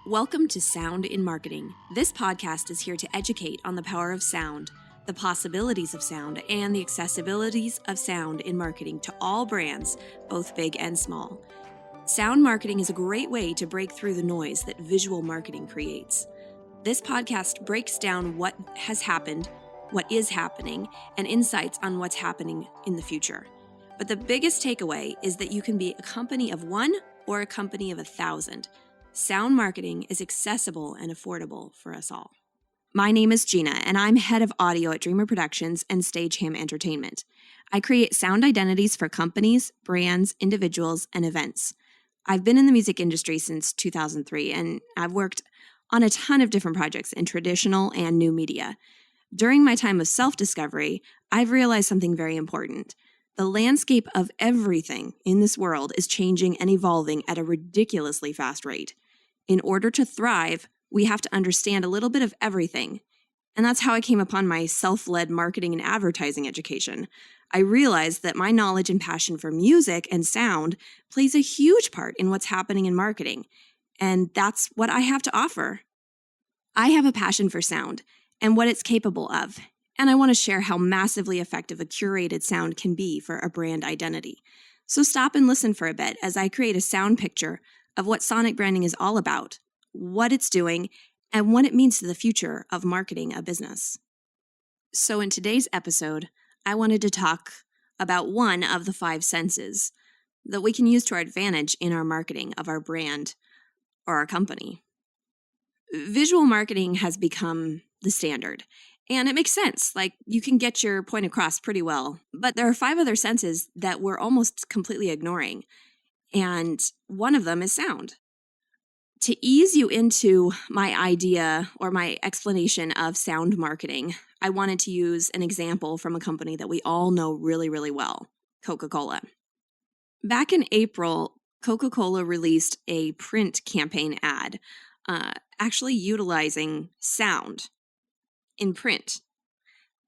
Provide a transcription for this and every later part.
Welcome to Sound in Marketing. This podcast is here to educate on the power of sound, the possibilities of sound, and the accessibilities of sound in marketing to all brands, both big and small. Sound marketing is a great way to break through the noise that visual marketing creates. This podcast breaks down what has happened, what is happening, and insights on what's happening in the future. But the biggest takeaway is that you can be a company of one or a company of 1,000. Sound marketing is accessible and affordable for us all. My name is Jeanna, and I'm head of audio at Dreamr Productions and Stageham Entertainment. I create sound identities for companies, brands, individuals, and events. I've been in the music industry since 2003, and I've worked on a ton of different projects in traditional and new media. During my time of self-discovery, I've realized something very important. The landscape of everything in this world is changing and evolving at a ridiculously fast rate. In order to thrive, we have to understand a little bit of everything. And that's how I came upon my self-led marketing and advertising education. I realized that my knowledge and passion for music and sound plays a huge part in what's happening in marketing. And that's what I have to offer. I have a passion for sound and what it's capable of. And I want to share how massively effective a curated sound can be for a brand identity. So stop and listen for a bit as I create a sound picture of what sonic branding is all about, what it's doing, and what it means to the future of marketing a business. So in today's episode, I wanted to talk about one of the 5 senses that we can use to our advantage in our marketing of our brand or our company. Visual marketing has become the standard. And it makes sense, like you can get your point across pretty well. But there are 5 other senses that we're almost completely ignoring. And one of them is sound. To ease you into my idea or my explanation of sound marketing, I wanted to use an example from a company that we all know really, really well, Coca-Cola. Back in April, Coca-Cola released a print campaign ad, actually utilizing sound in print.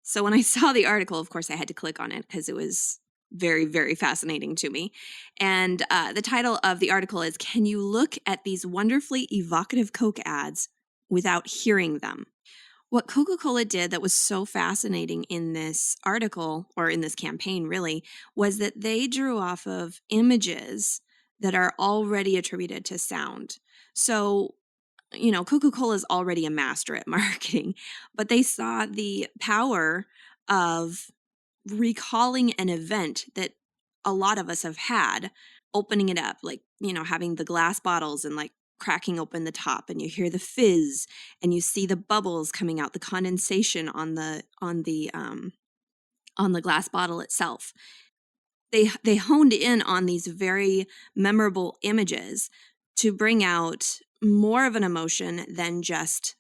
So when I saw the article, of course, I had to click on it because it was very, very fascinating to me. And the title of the article is, "Can you look at these wonderfully evocative Coke ads without hearing them?" What Coca-Cola did that was so fascinating in this article, or in this campaign really, was that they drew off of images that are already attributed to sound. So Coca-Cola is already a master at marketing, but they saw the power of recalling an event that a lot of us have had, opening it up, like, having the glass bottles and like cracking open the top, and you hear the fizz and you see the bubbles coming out, the condensation on the glass bottle itself. They honed in on these very memorable images to bring out more of an emotion than just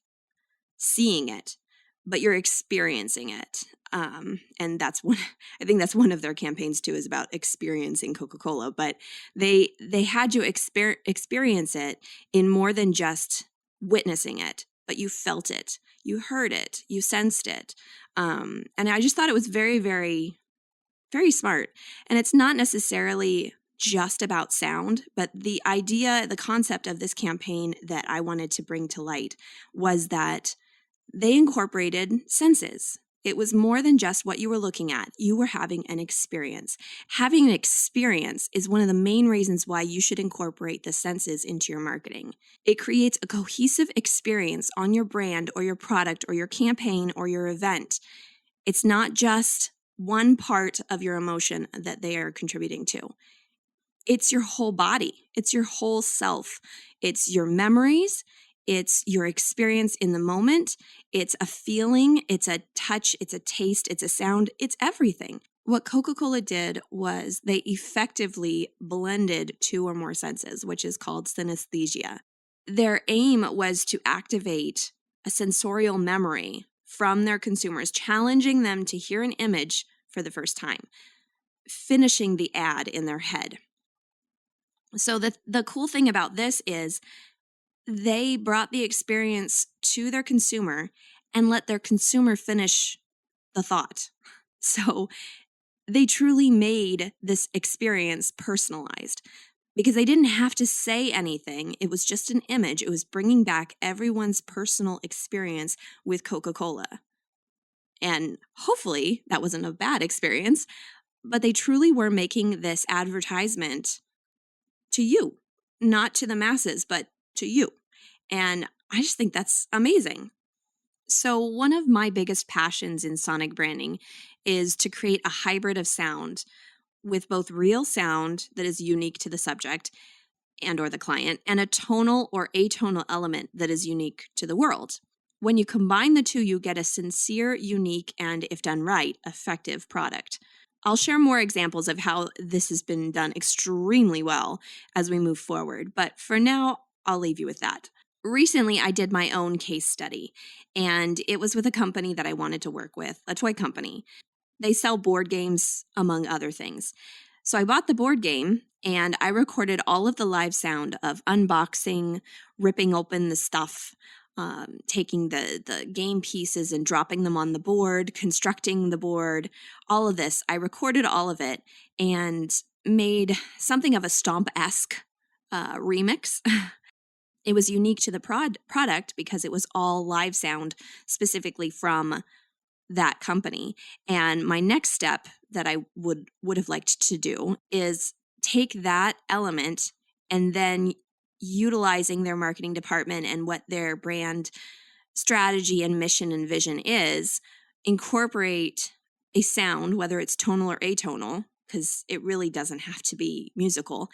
seeing it, but you're experiencing it. And that's one, I think that's one of their campaigns too, is about experiencing Coca-Cola, but they had you experience it in more than just witnessing it, but you felt it, you heard it, you sensed it. And I just thought it was very, very, very smart. And it's not necessarily just about sound, but the idea, the concept of this campaign that I wanted to bring to light was that they incorporated senses. It was more than just what you were looking at. You were having an experience. Having an experience is one of the main reasons why you should incorporate the senses into your marketing. It creates a cohesive experience on your brand or your product or your campaign or your event. It's not just one part of your emotion that they are contributing to. It's your whole body. It's your whole self. It's your memories. It's your experience in the moment. It's a feeling. It's a touch. It's a taste. It's a sound. It's everything. What Coca-Cola did was they effectively blended 2 or more senses, which is called synesthesia. Their aim was to activate a sensorial memory from their consumers, challenging them to hear an image for the first time, finishing the ad in their head. So the cool thing about this is they brought the experience to their consumer and let their consumer finish the thought. So they truly made this experience personalized. because they didn't have to say anything. It was just an image. It was bringing back everyone's personal experience with Coca-Cola. And hopefully that wasn't a bad experience, but they truly were making this advertisement to you, not to the masses, but to you. And I just think that's amazing. So one of my biggest passions in sonic branding is to create a hybrid of sound with both real sound that is unique to the subject and or the client, and a tonal or atonal element that is unique to the world. When you combine the two, you get a sincere, unique, and if done right, effective product. I'll share more examples of how this has been done extremely well as we move forward, but for now, I'll leave you with that. Recently, I did my own case study, and it was with a company that I wanted to work with, a toy company. They sell board games, among other things. So I bought the board game, and I recorded all of the live sound of unboxing, ripping open the stuff, taking the game pieces and dropping them on the board, constructing the board, all of this. I recorded all of it and made something of a Stomp-esque remix. It was unique to the product because it was all live sound specifically from that company. And my next step that I would have liked to do is take that element and then utilizing their marketing department and what their brand strategy and mission and vision is, incorporate a sound, whether it's tonal or atonal, because it really doesn't have to be musical,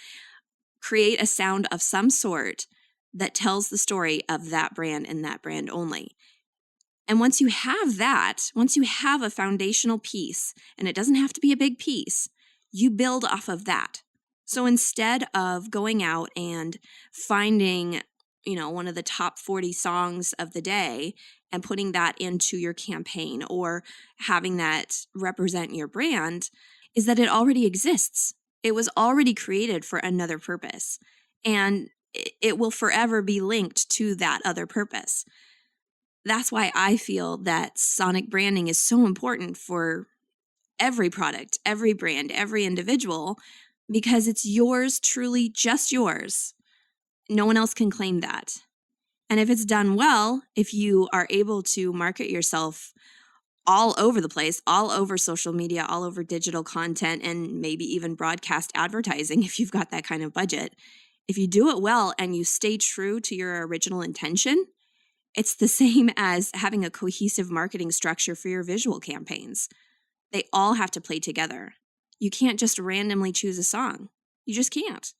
create a sound of some sort that tells the story of that brand and that brand only. And once you have that, once you have a foundational piece, and it doesn't have to be a big piece, you build off of that. So instead of going out and finding, one of the top 40 songs of the day and putting that into your campaign or having that represent your brand, is that it already exists. It was already created for another purpose, and it will forever be linked to that other purpose. That's why I feel that sonic branding is so important for every product, every brand, every individual, because it's yours, truly just yours. No one else can claim that. And if it's done well, if you are able to market yourself all over the place, all over social media, all over digital content, and maybe even broadcast advertising if you've got that kind of budget, if you do it well and you stay true to your original intention, it's the same as having a cohesive marketing structure for your visual campaigns. They all have to play together. You can't just randomly choose a song. You just can't.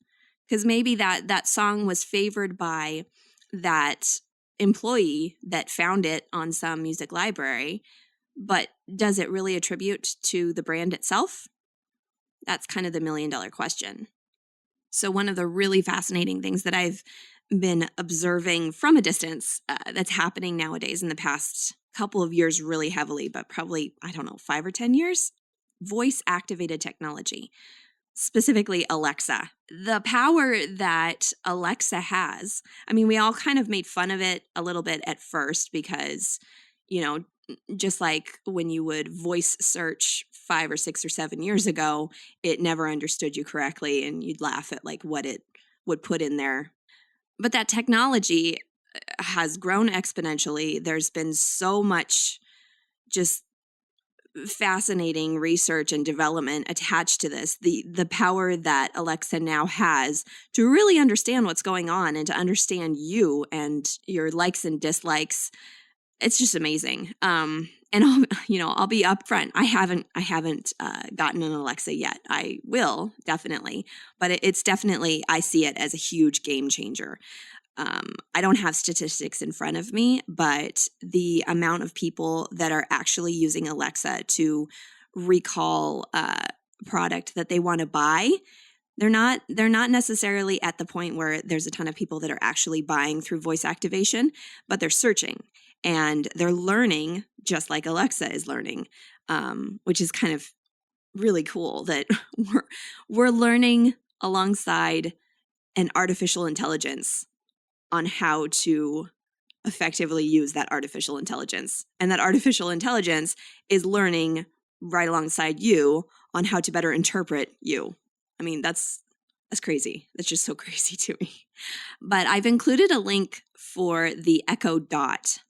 Because maybe that song was favored by that employee that found it on some music library, but does it really attribute to the brand itself? That's kind of the million-dollar question. So one of the really fascinating things that I've been observing from a distance that's happening nowadays in the past couple of years really heavily, but probably, 5 or 10 years, voice-activated technology, specifically Alexa. The power that Alexa has, we all kind of made fun of it a little bit at first because, just like when you would voice search 5 or 6 or 7 years ago, it never understood you correctly and you'd laugh at like what it would put in there. But that technology has grown exponentially. There's been so much just fascinating research and development attached to this. The power that Alexa now has to really understand what's going on and to understand you and your likes and dislikes. It's just amazing. And I'll be upfront. I haven't gotten an Alexa yet. I will definitely, but it's definitely, I see it as a huge game changer. I don't have statistics in front of me, but the amount of people that are actually using Alexa to recall a product that they want to buy, they're not necessarily at the point where there's a ton of people that are actually buying through voice activation, but they're searching and they're learning just like Alexa is learning, which is kind of really cool that we're learning alongside an artificial intelligence on how to effectively use that artificial intelligence. And that artificial intelligence is learning right alongside you on how to better interpret you. That's That's crazy. That's just so crazy to me. But I've included a link for the Echo Dot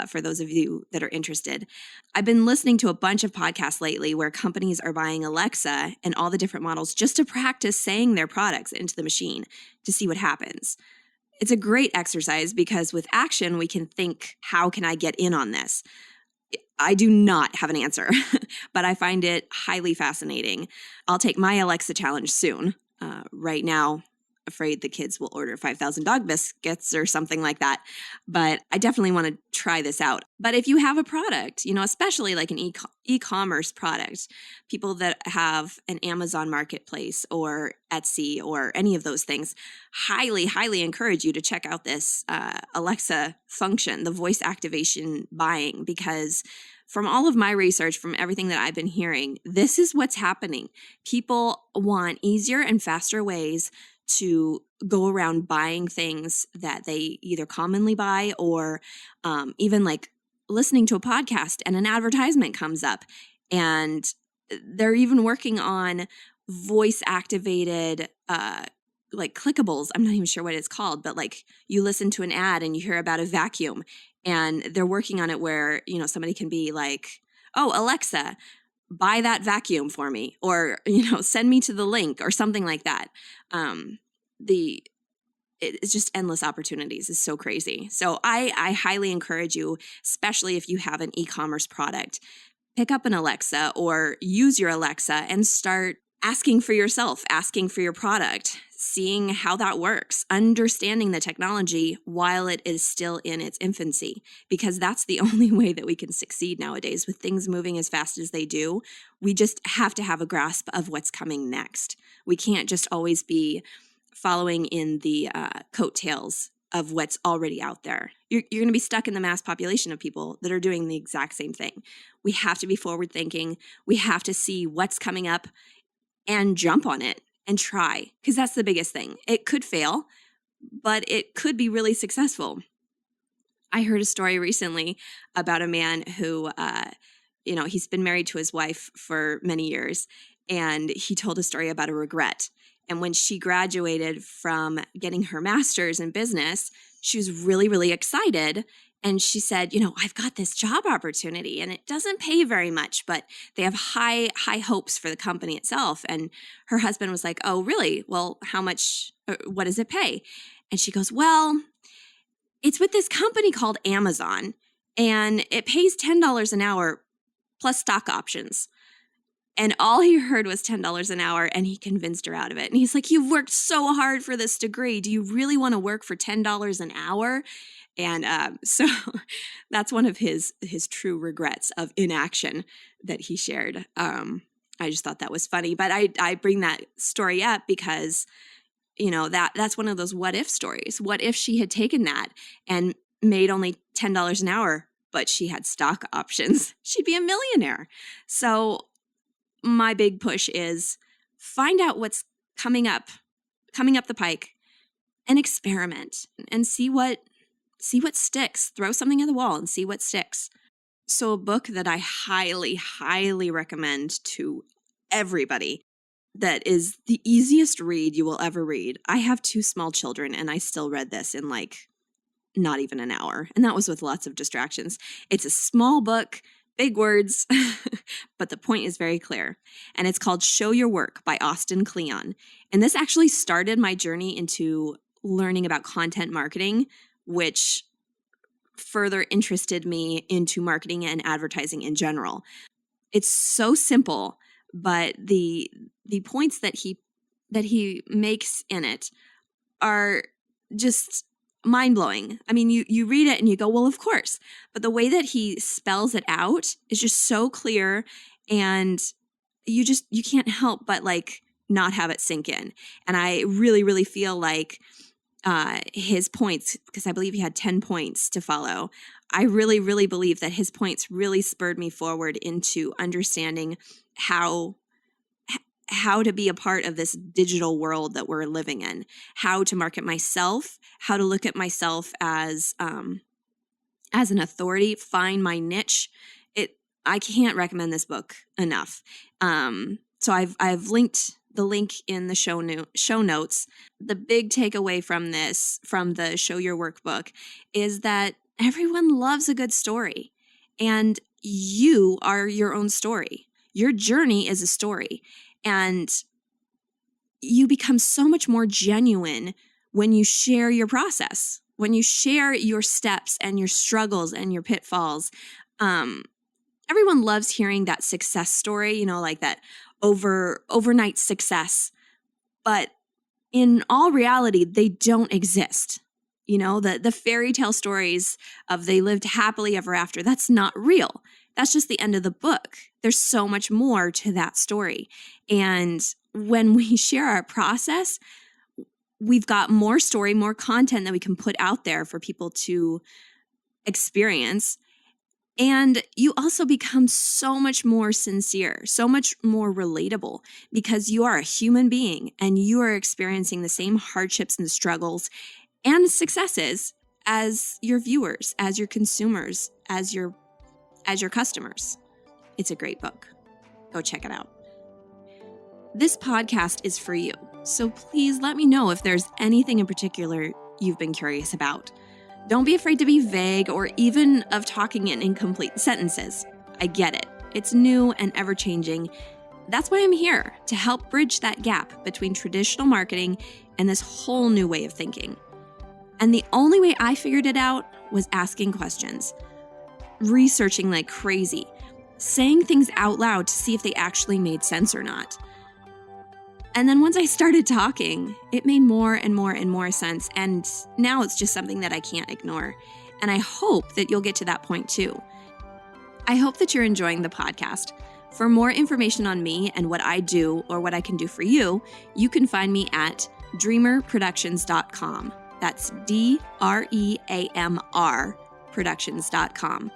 for those of you that are interested. I've been listening to a bunch of podcasts lately where companies are buying Alexa and all the different models just to practice saying their products into the machine to see what happens. It's a great exercise because with action, we can think, how can I get in on this? I do not have an answer, but I find it highly fascinating. I'll take my Alexa challenge soon. Right now, afraid the kids will order 5,000 dog biscuits or something like that. But I definitely want to try this out. But if you have a product, especially like an e-commerce product, people that have an Amazon marketplace or Etsy or any of those things, highly, highly encourage you to check out this Alexa function, the voice activation buying, because from all of my research, from everything that I've been hearing, this is what's happening. People want easier and faster ways to go around buying things that they either commonly buy or even like listening to a podcast and an advertisement comes up. And they're even working on voice activated like clickables. I'm not even sure what it's called, but like you listen to an ad and you hear about a vacuum and they're working on it where, somebody can be like, oh, Alexa, buy that vacuum for me, or, send me to the link or something like that. It's just endless opportunities. It's so crazy. So I highly encourage you, especially if you have an e-commerce product, pick up an Alexa or use your Alexa and start asking for yourself, asking for your product, seeing how that works, understanding the technology while it is still in its infancy, because that's the only way that we can succeed nowadays with things moving as fast as they do. We just have to have a grasp of what's coming next. We can't just always be following in the coattails of what's already out there. You're going to be stuck in the mass population of people that are doing the exact same thing. We have to be forward thinking. We have to see what's coming up and jump on it and try, because that's the biggest thing. It could fail, but it could be really successful. I heard a story recently about a man who, he's been married to his wife for many years, and he told a story about a regret. And when she graduated from getting her master's in business, she was really, really excited. And she said, I've got this job opportunity and it doesn't pay very much, but they have high hopes for the company itself. And her husband was like, oh, really? Well, how much, what does it pay? And she goes, well, it's with this company called Amazon and it pays $10 an hour plus stock options. And all he heard was $10 an hour, and he convinced her out of it. And he's like, you've worked so hard for this degree. Do you really want to work for $10 an hour? And so that's one of his true regrets of inaction that he shared. I just thought that was funny. But I bring that story up because, that's one of those what if stories. What if she had taken that and made only $10 an hour, but she had stock options? She'd be a millionaire. So my big push is find out what's coming up the pike and experiment and see what sticks. Throw something at the wall and see what sticks. So a book that I highly, highly recommend to everybody, that is the easiest read you will ever read. I have 2 small children and I still read this in like not even an hour. And that was with lots of distractions. It's a small book, big words, but the point is very clear. And it's called Show Your Work by Austin Kleon. And this actually started my journey into learning about content marketing, which further interested me into marketing and advertising in general. It's so simple, but the points that he makes in it are just mind-blowing. I mean, you read it and you go, well, of course. But the way that he spells it out is just so clear, and you can't help but like not have it sink in. And I really, really feel like his points, because I believe he had 10 points to follow, I really, really believe that his points really spurred me forward into understanding how to be a part of this digital world that we're living in, how to market myself, how to look at myself as an authority, find my niche. I can't recommend this book enough. So I've linked the link in the show notes. The big takeaway from this, from the Show Your Workbook, is that everyone loves a good story, and you are your own story. Your journey is a story, and you become so much more genuine when you share your process, when you share your steps and your struggles and your pitfalls. Everyone loves hearing that success story, like that overnight success. But in all reality, they don't exist. The fairy tale stories of they lived happily ever after, that's not real. That's just the end of the book. There's so much more to that story. And when we share our process, we've got more story, more content that we can put out there for people to experience. And you also become so much more sincere, so much more relatable, because you are a human being and you are experiencing the same hardships and struggles and successes as your viewers, as your consumers, as your customers. It's a great book. Go check it out. This podcast is for you, so please let me know if there's anything in particular you've been curious about. Don't be afraid to be vague or even of talking in incomplete sentences. I get it. It's new and ever-changing. That's why I'm here, to help bridge that gap between traditional marketing and this whole new way of thinking. And the only way I figured it out was asking questions, researching like crazy, saying things out loud to see if they actually made sense or not. And then once I started talking, it made more and more and more sense, and now it's just something that I can't ignore. And I hope that you'll get to that point too. I hope that you're enjoying the podcast. For more information on me and what I do or what I can do for you, you can find me at dreamrproductions.com. That's DREAMR productions.com.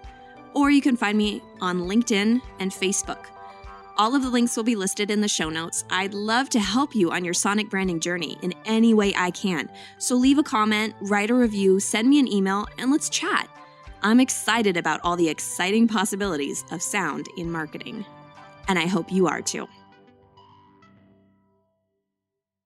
Or you can find me on LinkedIn and Facebook. All of the links will be listed in the show notes. I'd love to help you on your sonic branding journey in any way I can. So leave a comment, write a review, send me an email, and let's chat. I'm excited about all the exciting possibilities of sound in marketing. And I hope you are too.